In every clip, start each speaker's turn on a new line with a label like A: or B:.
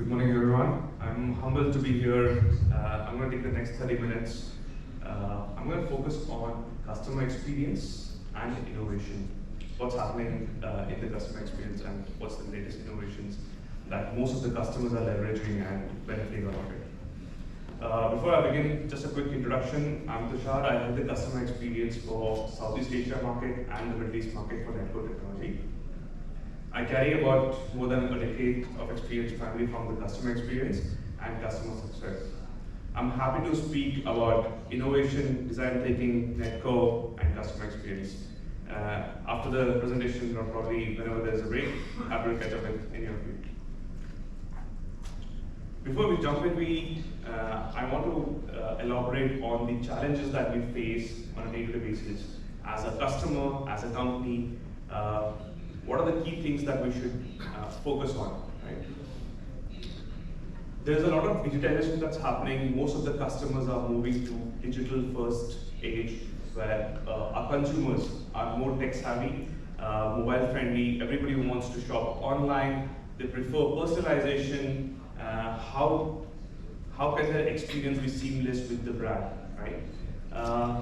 A: Good morning, everyone. I'm humbled to be here. I'm going to take the next 30 minutes. I'm going to focus on customer experience and innovation. What's happening in the customer experience and what's the latest innovations that most of the customers are leveraging and benefiting out of it. Before I begin, just a quick introduction. I'm Tushar. I head the customer experience for Southeast Asia market and the Middle East market for network technology. I carry about more than a decade of experience primarily from the customer experience and customer success. I'm happy to speak about innovation, design thinking, netco, and customer experience. After the presentation, or probably whenever there's a break, happy to catch up with any of you. Before we jump in, I want to elaborate on the challenges that we face on a day-to-day basis as a customer, as a company. What are the key things that we should focus on, right? There's a lot of digitization that's happening. Most of the customers are moving to digital first age where our consumers are more tech savvy, mobile friendly. Everybody wants to shop online. They prefer personalization. How can their experience be seamless with the brand, right?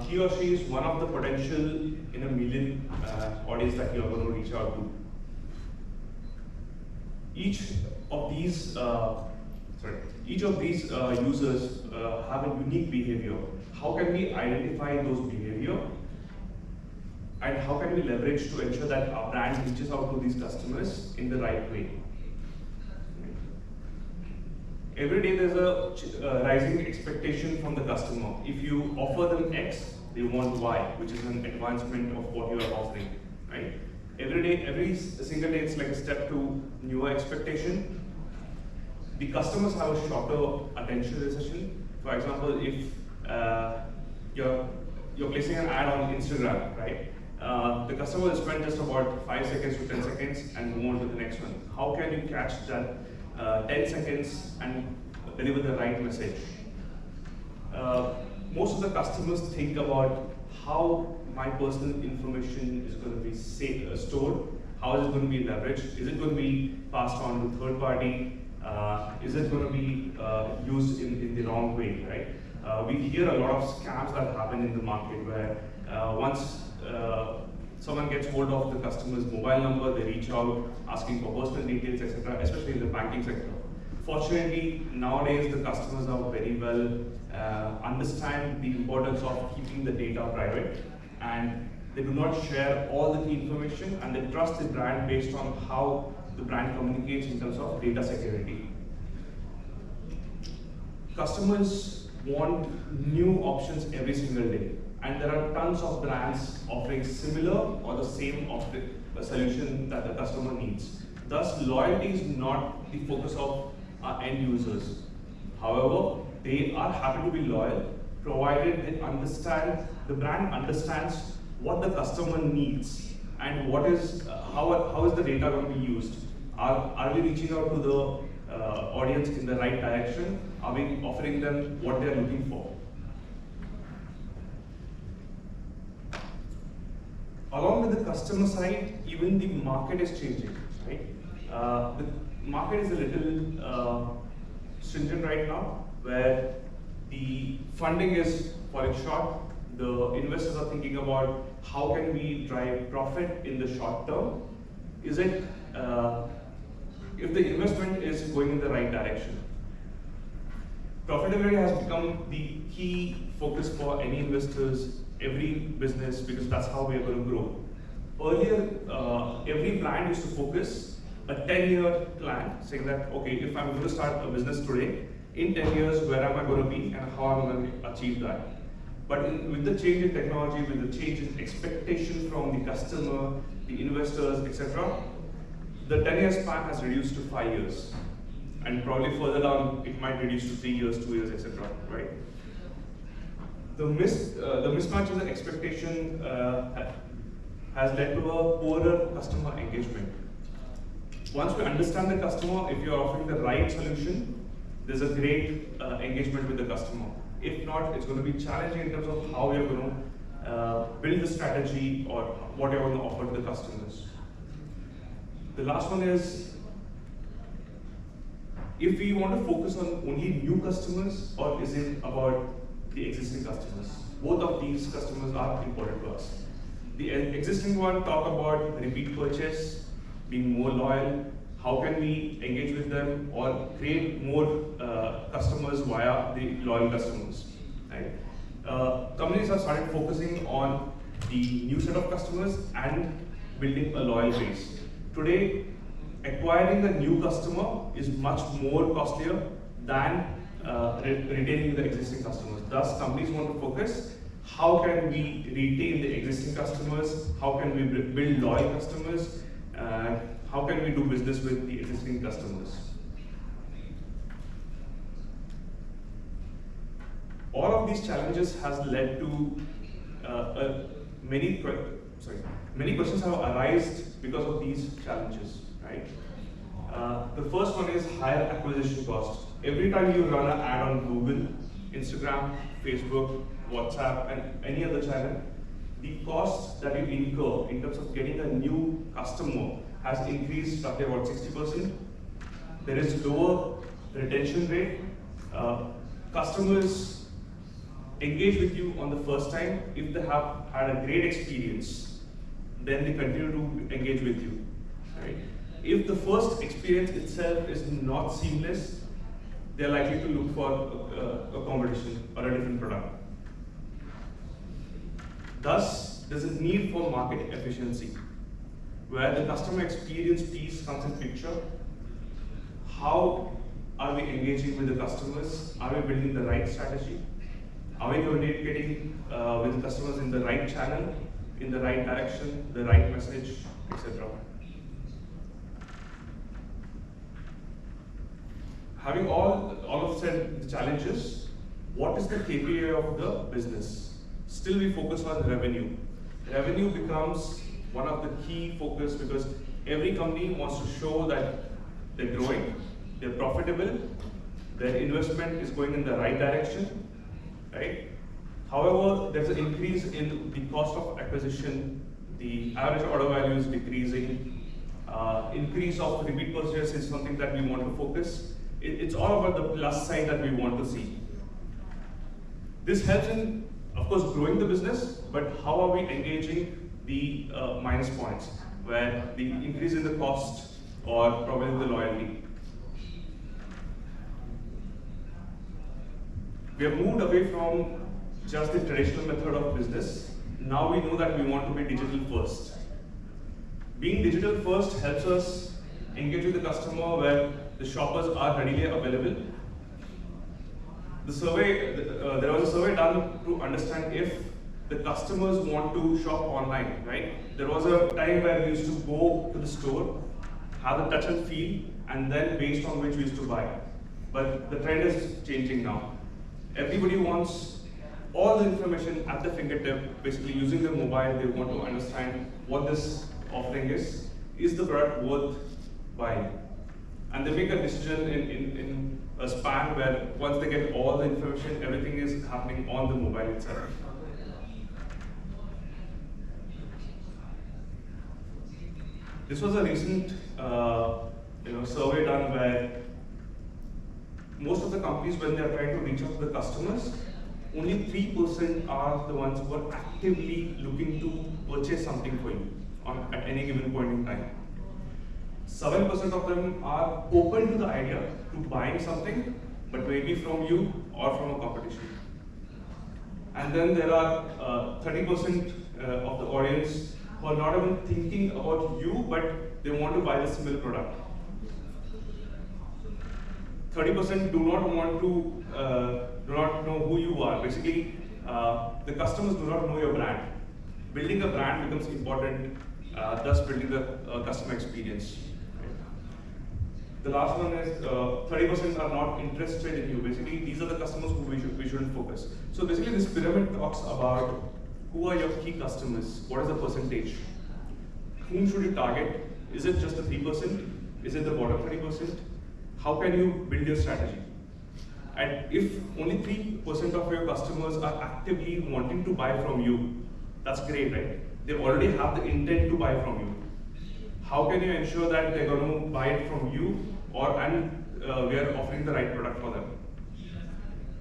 A: He or she is one of the potential in a million audience that you are going to reach out to. Each of these users have a unique behavior. How can we identify those behavior? And how can we leverage to ensure that our brand reaches out to these customers in the right way? Every day there's a rising expectation from the customer. If you offer them X, they want Y, which is an advancement of what you are offering, right? Every single day, it's like a step to newer expectation. The customers have a shorter attention recession. For example, if you're placing an ad on Instagram, right? The customer will spend just about 5 seconds to 10 seconds and move on to the next one. How can you catch that 10 seconds and deliver the right message? Most of the customers think about how my personal information is going to be stored, how is it going to be leveraged, is it going to be passed on to third party, is it going to be used in the wrong way, right? We hear a lot of scams that happen in the market where once someone gets hold of the customer's mobile number, they reach out asking for personal details, etc., especially in the banking sector. Fortunately, nowadays the customers are very well understand the importance of keeping the data private, and they do not share all the key information, and they trust the brand based on how the brand communicates in terms of data security. Customers want new options every single day, and there are tons of brands offering similar or the same solution that the customer needs. Thus, loyalty is not the focus of our end users. However, they are happy to be loyal, provided they understand, the brand understands what the customer needs and what is, how is the data going to be used. Are we reaching out to the audience in the right direction? Are we offering them what they are looking for? Along with the customer side, even the market is changing, right? The market is a little stringent right now, where the funding is falling short. The investors are thinking about how can we drive profit in the short term. Is it, if the investment is going in the right direction? Profitability has become the key focus for any investors, every business, because that's how we are going to grow. Earlier, every brand used to focus a 10-year plan, saying that, okay, if I'm going to start a business today, in 10 years, where am I going to be and how am I going to achieve that? But with the change in technology, with the change in expectation from the customer, the investors, etc., the 10-year span has reduced to 5 years. And probably further down, it might reduce to 3 years, 2 years, etc., right? The mismatch in the expectation has led to a poorer customer engagement. Once we understand the customer, if you're offering the right solution, there's a great engagement with the customer. If not, it's going to be challenging in terms of how you're going to build the strategy or what you're going to offer to the customers. The last one is if we want to focus on only new customers, or is it about the existing customers? Both of these customers are important to us. The existing one talk about repeat purchase, being more loyal. How can we engage with them or create more customers via the loyal customers? Right? Companies have started focusing on the new set of customers and building a loyal base. Today, acquiring a new customer is much more costlier than retaining the existing customers. Thus, companies want to focus, how can we retain the existing customers, how can we build loyal customers, how can we do business with the existing customers. All of these challenges has led to many questions have arisen because of these challenges, right? The first one is higher acquisition cost. Every time you run an ad on Google, Instagram, Facebook, WhatsApp, and any other channel, the cost that you incur in terms of getting a new customer has increased roughly about 60%. There is lower retention rate. Customers engage with you on the first time. If they have had a great experience, then they continue to engage with you. Right? If the first experience itself is not seamless, they're likely to look for a competition or a different product. Thus, there's a need for market efficiency, where the customer experience piece comes in picture. How are we engaging with the customers? Are we building the right strategy? Are we communicating with the customers in the right channel, in the right direction, the right message, etc.? Having all of said the challenges, what is the KPI of the business? Still we focus on revenue. Revenue becomes one of the key focus because every company wants to show that they're growing, they're profitable, their investment is going in the right direction, right? However, there's an increase in the cost of acquisition, the average order value is decreasing, increase of repeat purchase is something that we want to focus. It's all about the plus side that we want to see. This helps in, of course, growing the business, but how are we engaging the minus points, where the increase in the cost or probably the loyalty. We have moved away from just the traditional method of business. Now we know that we want to be digital first. Being digital first helps us engage with the customer where the shoppers are readily available. The survey, there was a survey done to understand if the customers want to shop online, right? There was a time where we used to go to the store, have the touch and feel, and then based on which we used to buy. But the trend is changing now. Everybody wants all the information at the fingertip, basically using their mobile. They want to understand what this offering is the product worth buying? And they make a decision in a span where once they get all the information, everything is happening on the mobile itself. This was a recent survey done where most of the companies, when they are trying to reach out to the customers, only 3% are the ones who are actively looking to purchase something for you at any given point in time. 7% of them are open to the idea to buying something, but maybe from you or from a competition. And then there are 30% of the audience who are not even thinking about you, but they want to buy the similar product. 30% do not want to, do not know who you are. Basically, the customers do not know your brand. Building a brand becomes important, thus building the customer experience. The last one is 30% are not interested in you. Basically, these are the customers who we shouldn't focus. So basically, this pyramid talks about who are your key customers, what is the percentage, whom should you target, is it just the 3%, is it the bottom 30%, how can you build your strategy? And if only 3% of your customers are actively wanting to buy from you, that's great, right? They already have the intent to buy from you. How can you ensure that they're going to buy it from you, and we are offering the right product for them.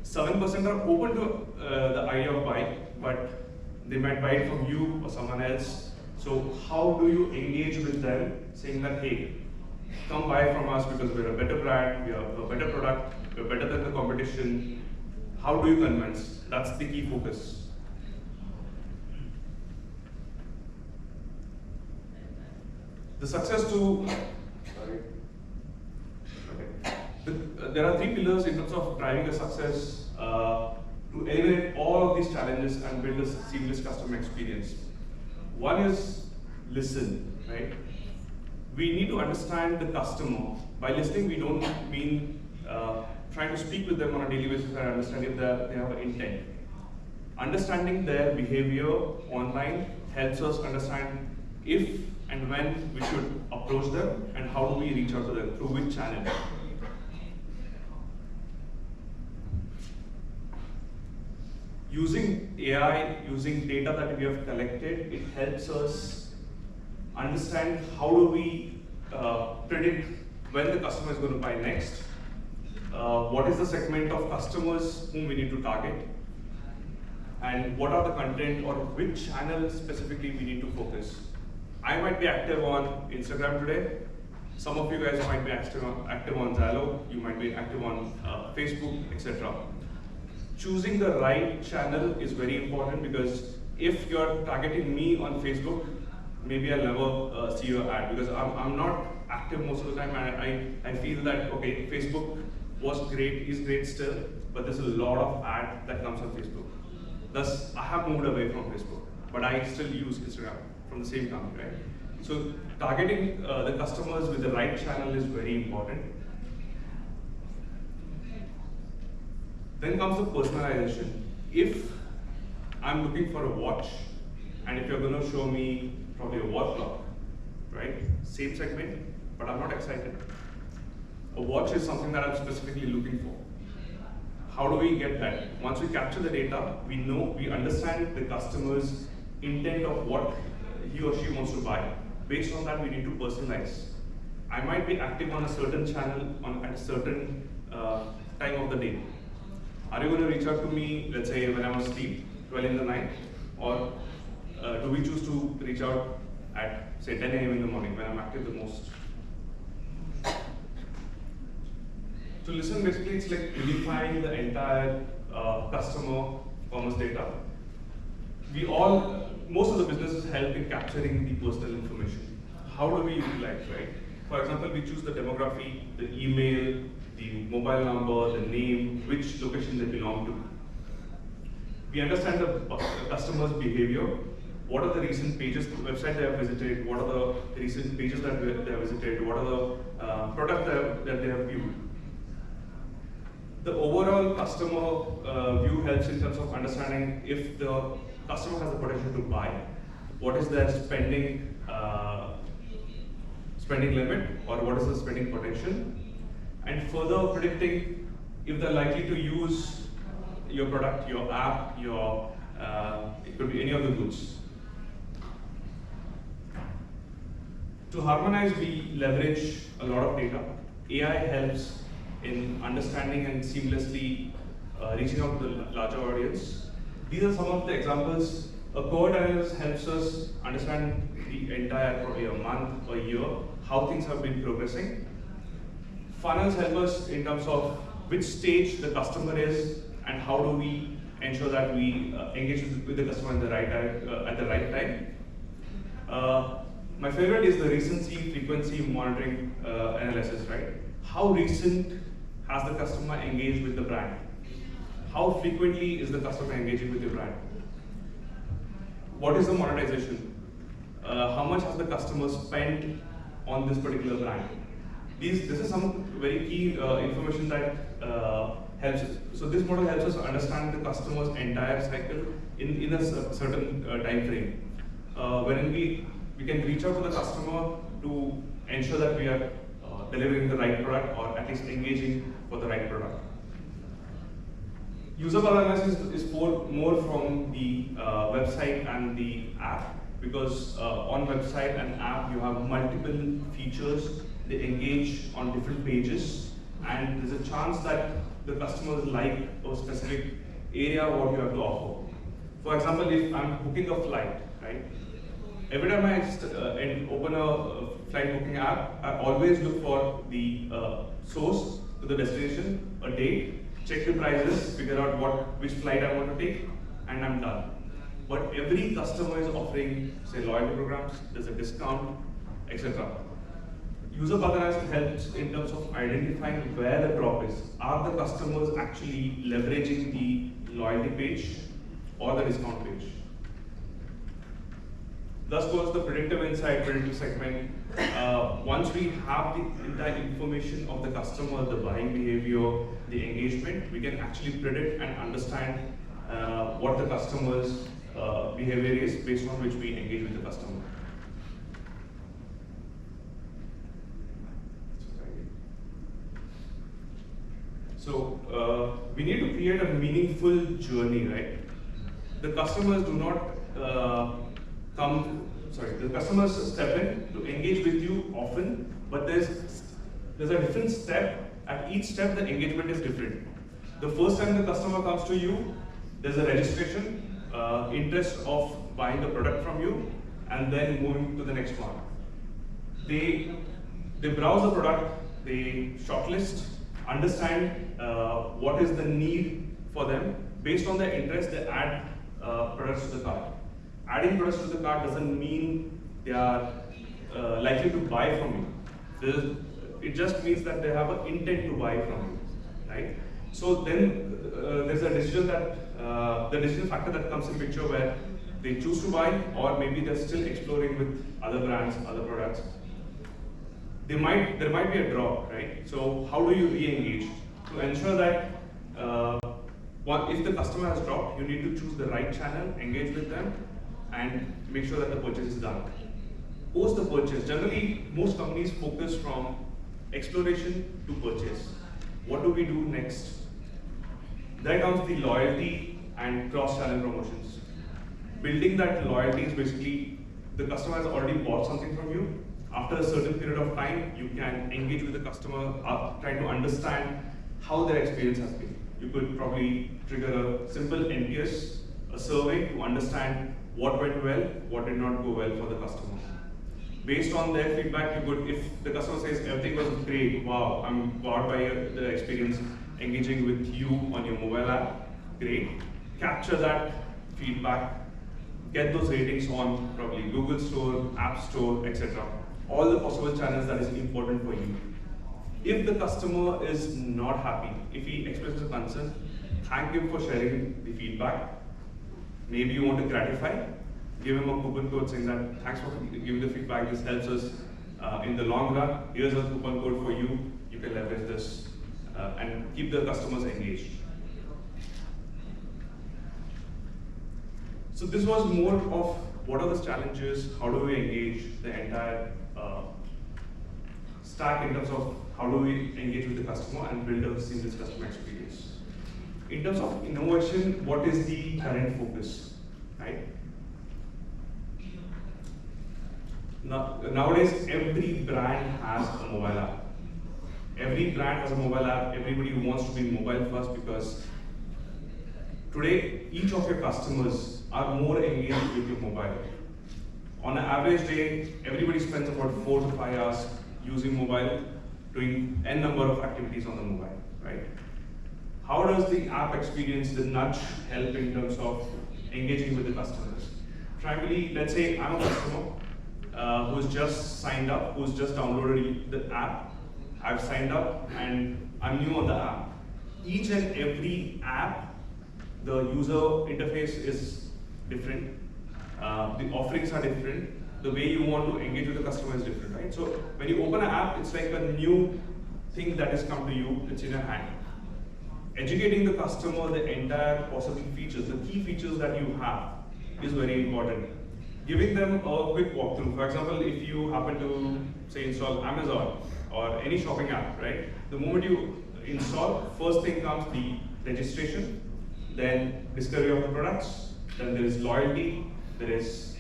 A: 7% are open to the idea of buying, but they might buy it from you or someone else. So how do you engage with them, saying that, hey, come buy from us because we're a better brand, we have a better product, we're better than the competition. How do you convince? That's the key focus. The success to, there are 3 pillars in terms of driving a success to eliminate all of these challenges and build a seamless customer experience. One is listen, right? We need to understand the customer. By listening, we don't mean trying to speak with them on a daily basis and understand if they have an intent. Understanding their behavior online helps us understand if and when we should approach them and how do we reach out to them, through which channel. Using AI, using data that we have collected, it helps us understand how do we predict when the customer is going to buy next, what is the segment of customers whom we need to target, and what are the content or which channel specifically we need to focus. I might be active on Instagram today. Some of you guys might be active on Zalo, you might be active on Facebook, etc. Choosing the right channel is very important, because if you're targeting me on Facebook, maybe I'll never see your ad, because I'm not active most of the time. I feel that, okay, Facebook was great, is great still, but there's a lot of ad that comes on Facebook. Thus, I have moved away from Facebook, but I still use Instagram from the same company, right? So targeting the customers with the right channel is very important. Then comes the personalization. If I'm looking for a watch, and if you're going to show me probably a wall clock, right? Same segment, but I'm not excited. A watch is something that I'm specifically looking for. How do we get that? Once we capture the data, we understand the customer's intent of what he or she wants to buy. Based on that, we need to personalize. I might be active on a certain channel at a certain time of the day. Are you going to reach out to me, let's say, when I'm asleep, 12 in the night? Or do we choose to reach out at, say, 10 a.m. in the morning, when I'm active the most? To listen, basically, it's like unifying the entire customer commerce data. Most of the businesses help in capturing the personal information. How do we utilize, right? For example, we choose the demography, the email, the mobile number, the name, which location they belong to. We understand the customer's behavior. What are the recent pages, the website they have visited? What are the recent pages that they have visited? What are the products that they have viewed? The overall customer view helps in terms of understanding if the customer has the potential to buy, what is their spending limit, or what is the spending potential, and further predicting if they're likely to use your product, your app, it could be any of the goods. To harmonize, we leverage a lot of data. AI helps in understanding and seamlessly reaching out to the larger audience. These are some of the examples. A cohort analysis helps us understand the entire, probably a month or a year, how things have been progressing. Funnels help us in terms of which stage the customer is and how do we ensure that we engage with the customer at the right time. My favorite is the recency frequency monitoring analysis, right? How recent has the customer engaged with the brand? How frequently is the customer engaging with your brand? What is the monetization? How much has the customer spent on this particular brand? This is some very key information that helps us. So this model helps us understand the customer's entire cycle in a certain time frame. Wherein we can reach out to the customer to ensure that we are delivering the right product, or at least engaging for the right product. Usable analysis is more from the website and the app, because on website and app you have multiple features. They engage on different pages. and there's a chance that the customers like a specific area what you have to offer. For example, if I'm booking a flight, right? Every time I just open a flight booking app, I always look for the source to the destination, a date, check the prices, figure out which flight I want to take, and I'm done. But every customer is offering, say, loyalty programs, there's a discount, etc. User path analysis helps in terms of identifying where the drop is. Are the customers actually leveraging the loyalty page or the discount page? Thus goes the predictive insight, predictive segment. Once we have the entire information of the customer, the buying behavior, the engagement, we can actually predict and understand what the customer's behavior is based on which we engage with the customer. So we need to create a meaningful journey, right? The customers do not the customers step in to engage with you often, but there's a different step. At each step, the engagement is different. The first time the customer comes to you, there's a registration, interest of buying the product from you, and then moving to the next one. They browse the product, they shortlist, understand what is the need for them. Based on their interest, they add products to the cart. Adding products to the cart doesn't mean they are likely to buy from you. It just means that they have an intent to buy from you, right? So then there's a decision the decision factor that comes in picture where they choose to buy, or maybe they're still exploring with other brands, other products. There might be a drop, right? So how do you re-engage? To ensure that if the customer has dropped, you need to choose the right channel, engage with them, and make sure that the purchase is done. Post the purchase, generally most companies focus from exploration to purchase. What do we do next? There comes the loyalty and cross-channel promotions. Building that loyalty is basically the customer has already bought something from you. After a certain period of time, you can engage with the customer, trying to understand how their experience has been. You could probably trigger a simple NPS, a survey to understand what went well, what did not go well for the customer. Based on their feedback, you could, if the customer says everything was great, wow, I'm wowed by the experience engaging with you on your mobile app, great. Capture that feedback, get those ratings on probably Google Store, App Store, etc. All the possible channels that is important for you. If the customer is not happy, if he expresses a concern, thank him for sharing the feedback. Maybe you want to gratify, give him a coupon code saying that thanks for giving the feedback, this helps us in the long run. Here's a coupon code for you, you can leverage this and keep the customers engaged. So this was more of what are the challenges, how do we engage the entire stack in terms of how do we engage with the customer and build a seamless customer experience. In terms of innovation, what is the current focus, right? Nowadays, every brand has a mobile app. Every brand has a mobile app. Everybody wants to be mobile first because today, each of your customers are more engaged with your mobile. On an average day, everybody spends about 4 to 5 hours using mobile, doing n number of activities on the mobile, right? How does the app experience, the nudge, help in terms of engaging with the customers? Primarily, let's say I'm a customer who's just signed up, who's just downloaded the app. I've signed up and I'm new on the app. Each and every app, the user interface is different. The offerings are different. The way you want to engage with the customer is different, right? So when you open an app, it's like a new thing that has come to you, it's in your hand. Educating the customer, the entire possible features, the key features that you have is very important. Giving them a quick walkthrough. For example, if you happen to, say, install Amazon or any shopping app, right? The moment you install, first thing comes the registration, then discovery of the products, then there is loyalty, there is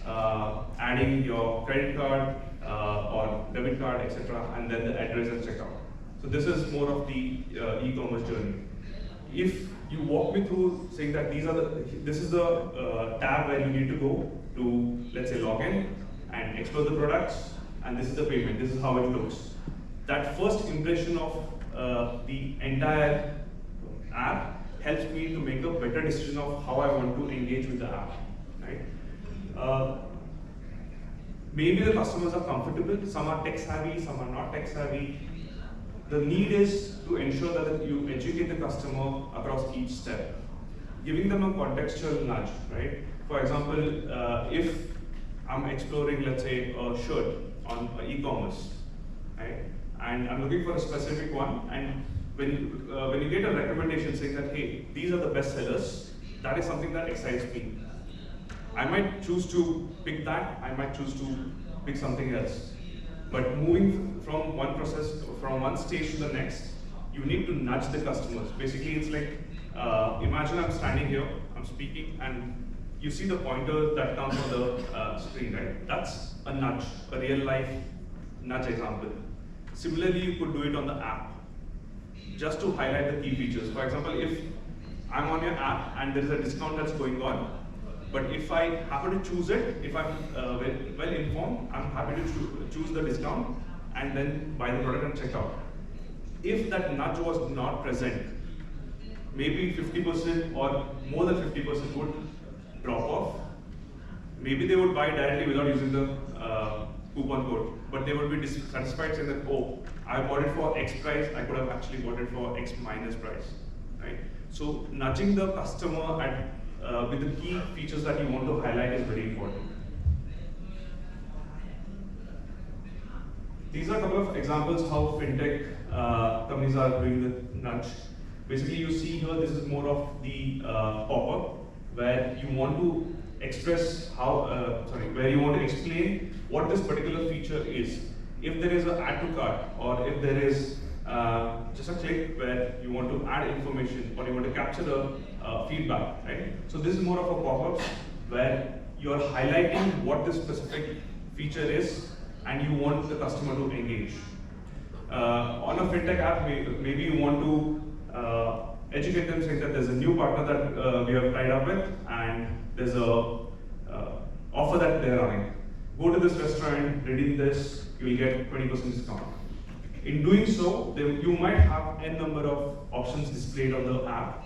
A: adding your credit card or debit card, etc., and then the address and checkout. So this is more of the e-commerce journey. If you walk me through saying that this is the tab where you need to go to, let's say, log in and explore the products, and this is the payment, this is how it looks. That first impression of the entire app helps me to make a better decision of how I want to engage with the app, right? Maybe the customers are comfortable, some are tech savvy, some are not tech savvy. The need is to ensure that you educate the customer across each step, giving them a contextual nudge, right? For example, if I'm exploring, let's say, a shirt on e-commerce, right? And I'm looking for a specific one, and when you get a recommendation saying that, hey, these are the best sellers, that is something that excites me. I might choose to pick that, I might choose to pick something else. But moving from one process, from one stage to the next, you need to nudge the customers. Basically, it's like, imagine I'm standing here, I'm speaking, and you see the pointer that comes on the screen, right? That's a nudge, a real life nudge example. Similarly, you could do it on the app, just to highlight the key features. For example, if I'm on your app and there is a discount that's going on, but if I happen to choose it, if I'm well informed, I'm happy to choose the discount and then buy the product and check out. If that nudge was not present, maybe 50% or more than 50% would drop off. Maybe they would buy directly without using the coupon code, but they would be dissatisfied saying that, oh, I bought it for X price, I could have actually bought it for X minus price, right? So nudging the customer at with the key features that you want to highlight is very important. These are a couple of examples how fintech companies are doing the nudge. Basically, you see here, this is more of the pop-up where you want to express where you want to explain what this particular feature is. If there is an add to cart, or if there is just a click where you want to add information or you want to capture the feedback, right? So this is more of a pop-up where you are highlighting what this specific feature is and you want the customer to engage. On a fintech app, maybe you want to educate them saying that there's a new partner that we have tied up with and there's a offer that they're running. Go to this restaurant, redeem this, you will get 20% discount. In doing so, you might have n number of options displayed on the app,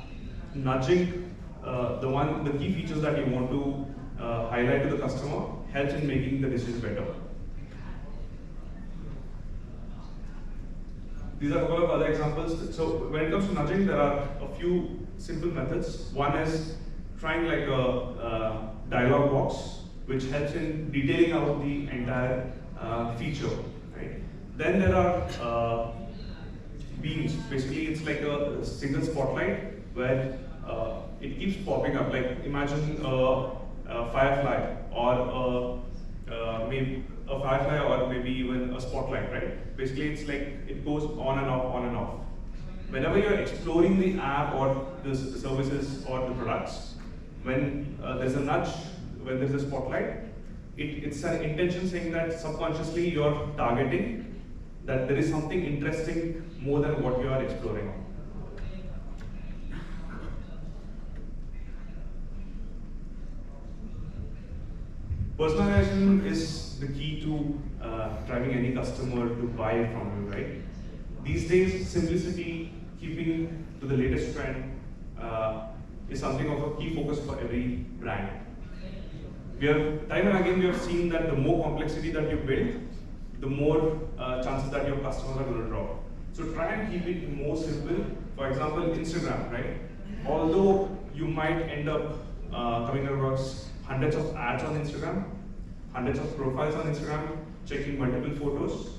A: nudging the key features that you want to highlight to the customer helps in making the decisions better. These are a couple of other examples. So when it comes to nudging, there are a few simple methods. One is trying like a dialog box, which helps in detailing out the entire feature. Right? Then there are beams. Basically, it's like a single spotlight where it keeps popping up. Like imagine a firefly or maybe a firefly or maybe even a spotlight, right? Basically, it's like it goes on and off, on and off. Whenever you're exploring the app or the services or the products, when there's a nudge, when there's a spotlight, it's an intention saying that subconsciously you're targeting that there is something interesting more than what you are exploring. Personalization is the key to driving any customer to buy from you, right? These days, simplicity, keeping to the latest trend, is something of a key focus for every brand. Time and again, we have seen that the more complexity that you build, the more chances that your customers are going to drop. So try and keep it more simple. For example, Instagram, right? Although you might end up coming across hundreds of ads on Instagram, hundreds of profiles on Instagram, checking multiple photos,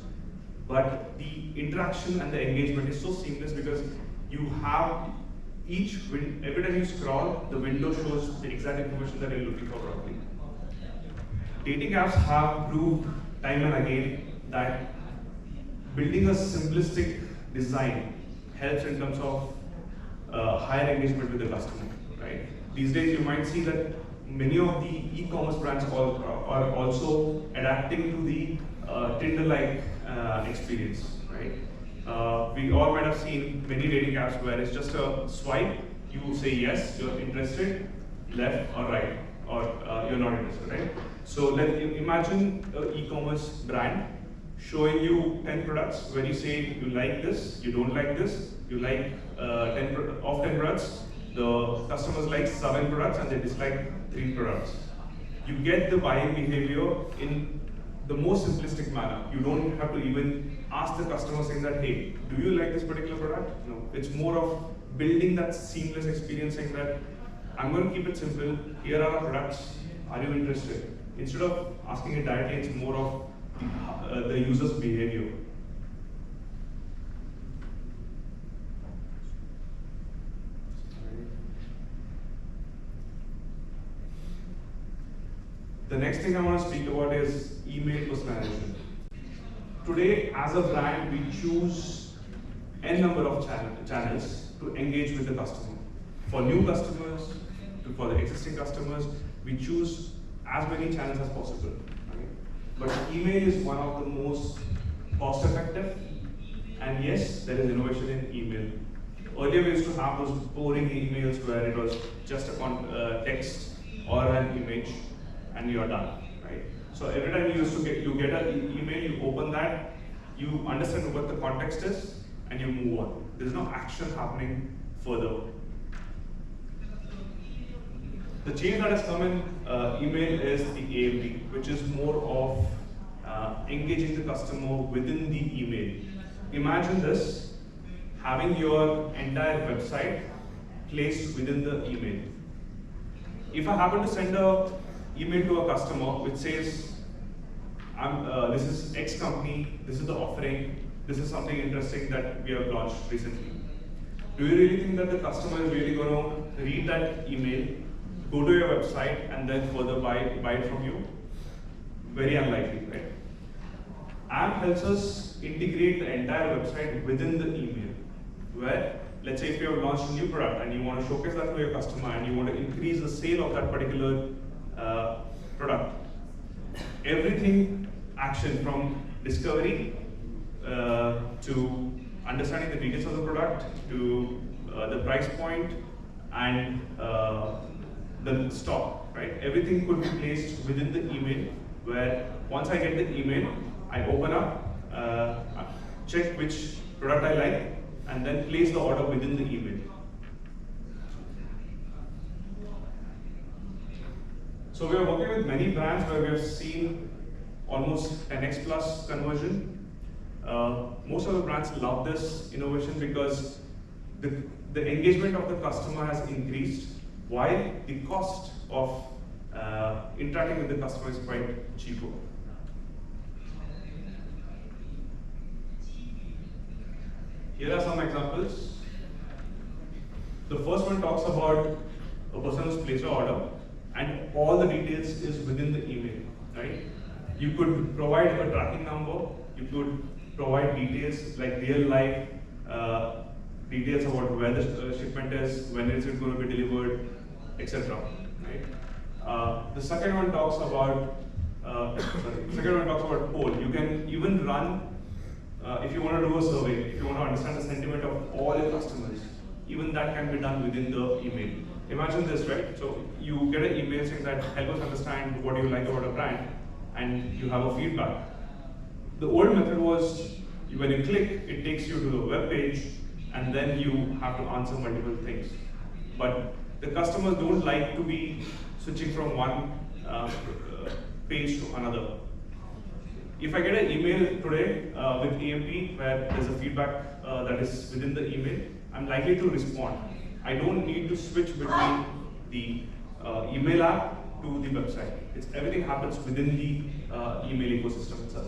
A: but the interaction and the engagement is so seamless because you have every time you scroll, the window shows the exact information that you're looking for properly. Dating apps have proved time and again that building a simplistic design helps in terms of higher engagement with the customer, right? These days you might see that many of the e-commerce brands are also adapting to the Tinder-like experience, right? We all might have seen many dating apps where it's just a swipe, you say yes, you're interested, left or right, or you're not interested, right? So imagine an e-commerce brand showing you 10 products where you say you like this, you don't like this, you like 10 products, the customers like 7 products and they dislike 3 products. You get the buying behavior in the most simplistic manner. You don't have to even ask the customer saying that, hey, do you like this particular product? No, it's more of building that seamless experience saying that, I'm going to keep it simple, here are our products, are you interested? Instead of asking it directly, it's more of the user's behavior. The next thing I want to speak about is email personalization. Today, as a brand, we choose n number of channels to engage with the customer. For new customers, for the existing customers, we choose as many channels as possible. Okay? But email is one of the most cost-effective, and yes, there is innovation in email. Earlier, we used to have those boring emails where it was just a text or an image, and you're done, right? So every time you get an email, you open that, you understand what the context is, and you move on. There's no action happening further. The change that has come in email is the AMP, which is more of engaging the customer within the email. Imagine this, having your entire website placed within the email. If I happen to send an email to a customer which says, this is X company, this is the offering, this is something interesting that we have launched recently. Do you really think that the customer is really going to read that email, go to your website, and then further buy it from you? Very unlikely, right? AMP helps us integrate the entire website within the email, where, let's say if you have launched a new product and you want to showcase that to your customer and you want to increase the sale of that particular product, everything action from discovery to understanding the details of the product to the price point and the stock, right? Everything could be placed within the email, where once I get the email, I open up, check which product I like, and then place the order within the email. So we are working with many brands where we have seen almost 10x plus conversion. Most of the brands love this innovation because the engagement of the customer has increased, while the cost of interacting with the customer is quite cheaper. Here are some examples. The first one talks about a person who's placed an order, and all the details is within the email, right? You could provide a tracking number, you could provide details like real life details about where the shipment is, when is it going to be delivered, etc. Right? The second one talks about poll. You can even run if you want to do a survey, if you want to understand the sentiment of all your customers, even that can be done within the email. Imagine this, right? So you get an email saying that help us understand what you like about a brand, and you have a feedback. The old method was when you click, it takes you to the web page, and then you have to answer multiple things. But the customers don't like to be switching from one page to another. If I get an email today with AMP where there's a feedback that is within the email, I'm likely to respond. I don't need to switch between the email app to the website. Everything happens within the email ecosystem itself.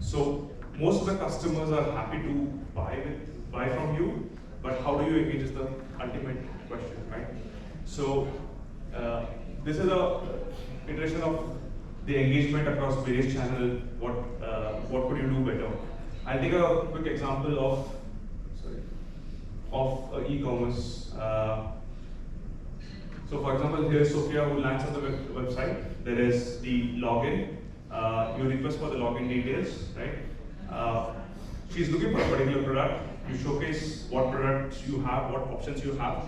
A: So most of the customers are happy to buy from you, but how do you engage is the ultimate question, right? So this is a iteration of the engagement across various channels. What could you do better? I'll take a quick example of e-commerce. So for example, here is Sophia who lands on the website. There is the login. You request for the login details, right? She's looking for a particular product. You showcase what products you have, what options you have.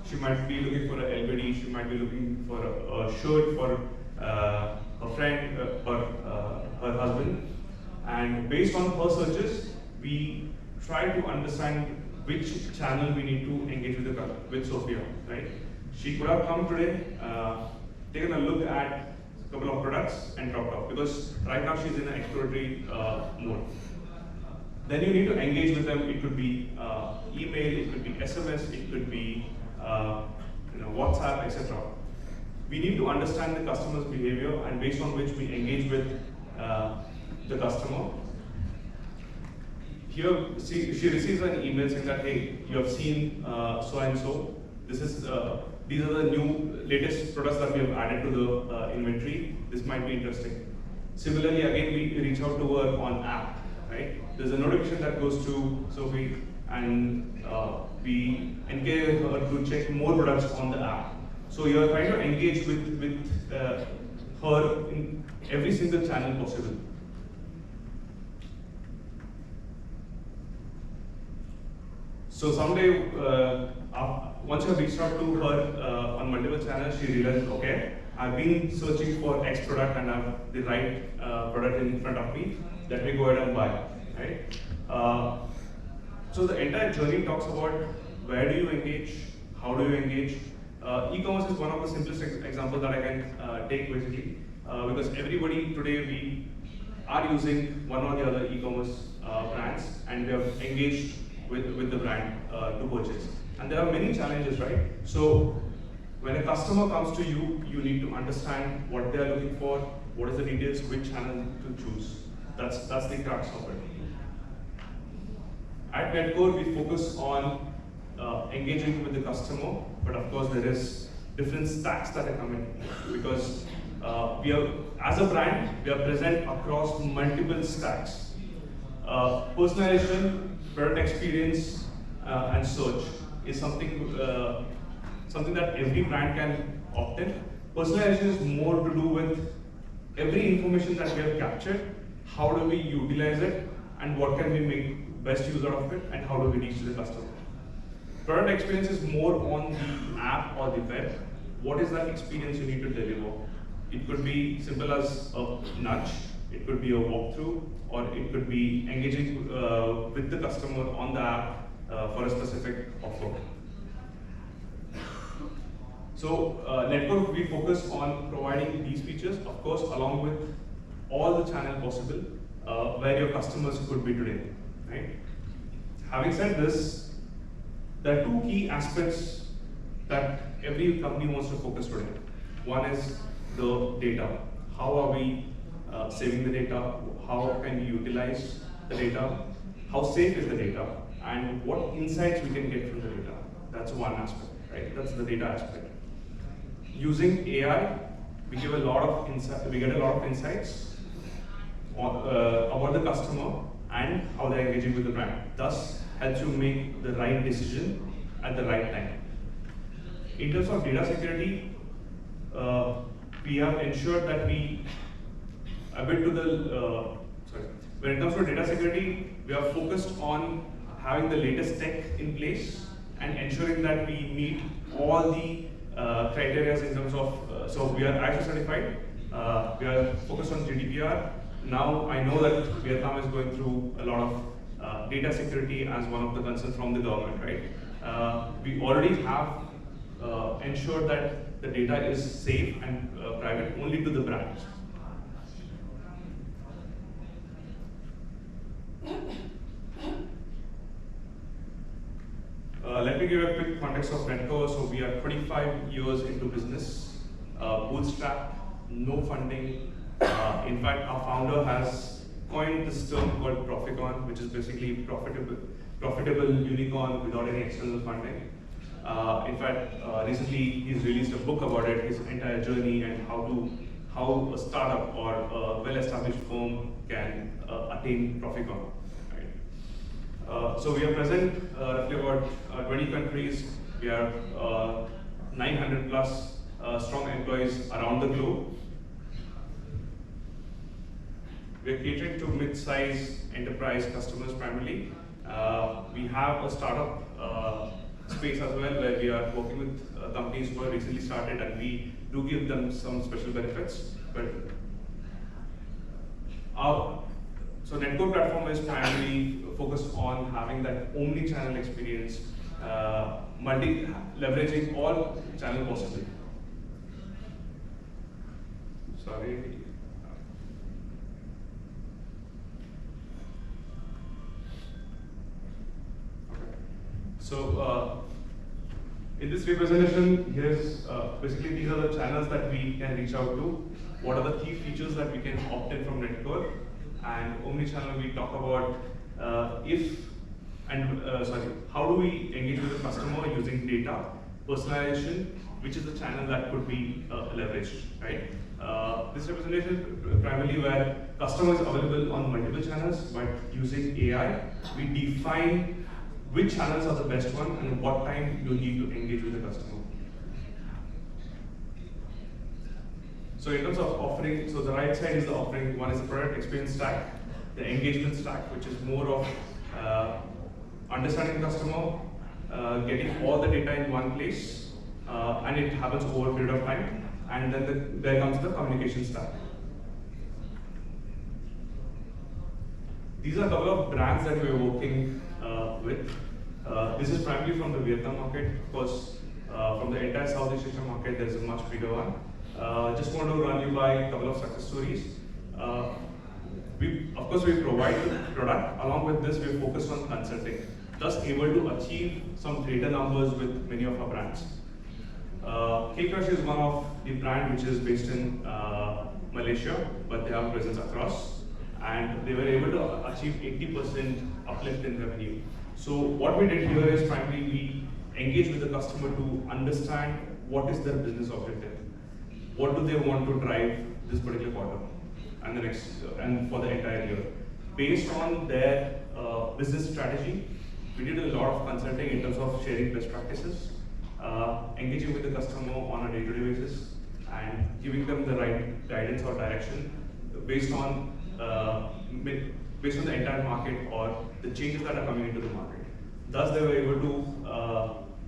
A: She might be looking for a LBD. She might be looking for a shirt for her friend or her husband. And based on her searches, we try to understand which channel we need to engage with Sophia, right? She could have come today, taken a look at a couple of products and dropped off because right now she's in an exploratory mode. Then you need to engage with them. It could be email, it could be SMS, it could be WhatsApp, etc. We need to understand the customer's behavior and based on which we engage with the customer. Here, she receives an email saying that, hey, you have seen so and so. These are the new latest products that we have added to the inventory. This might be interesting. Similarly, again, we reach out to her on app, right? There's a notification that goes to Sophie, and we encourage her to check more products on the app. So you're trying to engage with her in every single channel possible. So someday, once you have reached out to her on multiple channels, she realizes, okay, I've been searching for X product and I have the right product in front of me. Let me go ahead and buy, right? So the entire journey talks about where do you engage, how do you engage. E-commerce is one of the simplest examples that I can take basically, because everybody today we are using one or the other e-commerce brands, and we have engaged with the brand to purchase. And there are many challenges, right? So when a customer comes to you, you need to understand what they are looking for, what is the details, which channel to choose. That's the crux of it. At Netcore, we focus on engaging with the customer, but of course there is different stacks that are coming because we are, as a brand, we are present across multiple stacks. Personalization, product experience, and search is something that every brand can opt in. Personalization is more to do with every information that we have captured, how do we utilize it, and what can we make best use out of it, and how do we reach to the customer. Product experience is more on the app or the web. What is that experience you need to deliver? It could be simple as a nudge, it could be a walkthrough, or it could be engaging with the customer on the app for a specific offer. So Network, we focus on providing these features, of course, along with all the channel possible where your customers could be today, right? Having said this, there are two key aspects that every company wants to focus today. One is the data. How are we saving the data? How can we utilize the data? How safe is the data? And what insights we can get from the data? That's one aspect, right? That's the data aspect. Using AI, we get a lot of insights about the customer and how they're engaging with the brand. Thus, helps you make the right decision at the right time. In terms of data security, we have ensured that when it comes to data security, we are focused on having the latest tech in place and ensuring that we meet all the criteria in terms of, so we are ISO certified, we are focused on GDPR. Now I know that Vietnam is going through a lot of data security as one of the concerns from the government, right? We already have ensured that the data is safe and private only to the brands. Let me give a quick context of Netcore. So we are 25 years into business, bootstrap, no funding. In fact, our founder has coined this term called Proficon, which is basically profitable unicorn without any external funding. In fact, recently he's released a book about it, his entire journey and how a startup or a well-established firm can attain Proficon. Right? So we are present roughly about 20 countries. We are 900 plus strong employees around the globe. We're catering to mid-size enterprise customers primarily. We have a startup space as well, where we are working with companies who are recently started, and we do give them some special benefits. But so Netcore platform is primarily focused on having that omni-channel experience, leveraging all channel possible. Sorry. Okay. So in this representation, here's basically these are the channels that we can reach out to. What are the key features that we can opt in from Netcore? And omni-channel, we talk about how do we engage with the customer using data, personalization, which is the channel that could be leveraged, right? This representation primarily where customer is available on multiple channels, but using AI, we define which channels are the best one and what time you need to engage with the customer. So in terms of offering, so the right side is the offering. One is the product experience stack, the engagement stack, which is more of understanding the customer, getting all the data in one place, and it happens over a period of time. And then there comes the communication stack. These are a couple of brands that we're working with. This is primarily from the Vietnam market. Of course, from the entire Southeast Asia market, there's a much bigger one. Just want to run you by a couple of success stories. Of course, we provide the product. Along with this, we're focused on consulting, thus able to achieve some greater numbers with many of our brands. K-Crush is one of the brand which is based in Malaysia, but they have a presence across, and they were able to achieve 80% uplift in revenue. So what we did here is primarily we engage with the customer to understand what is their business objective. What do they want to drive this particular quarter and the next and for the entire year? Based on their business strategy, we did a lot of consulting in terms of sharing best practices, engaging with the customer on a day-to-day basis, and giving them the right guidance or direction based on the entire market or the changes that are coming into the market. Thus, they were able to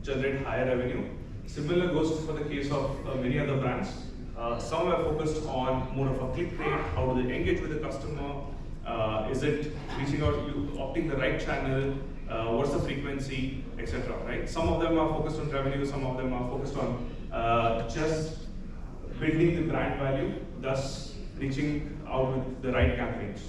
A: generate higher revenue. Similar goes for the case of many other brands. Some are focused on more of a click rate. How do they engage with the customer? Is it reaching out, opting the right channel? What's the frequency, etc. Right? Some of them are focused on revenue. Some of them are focused on just building the brand value, thus reaching out with the right campaigns.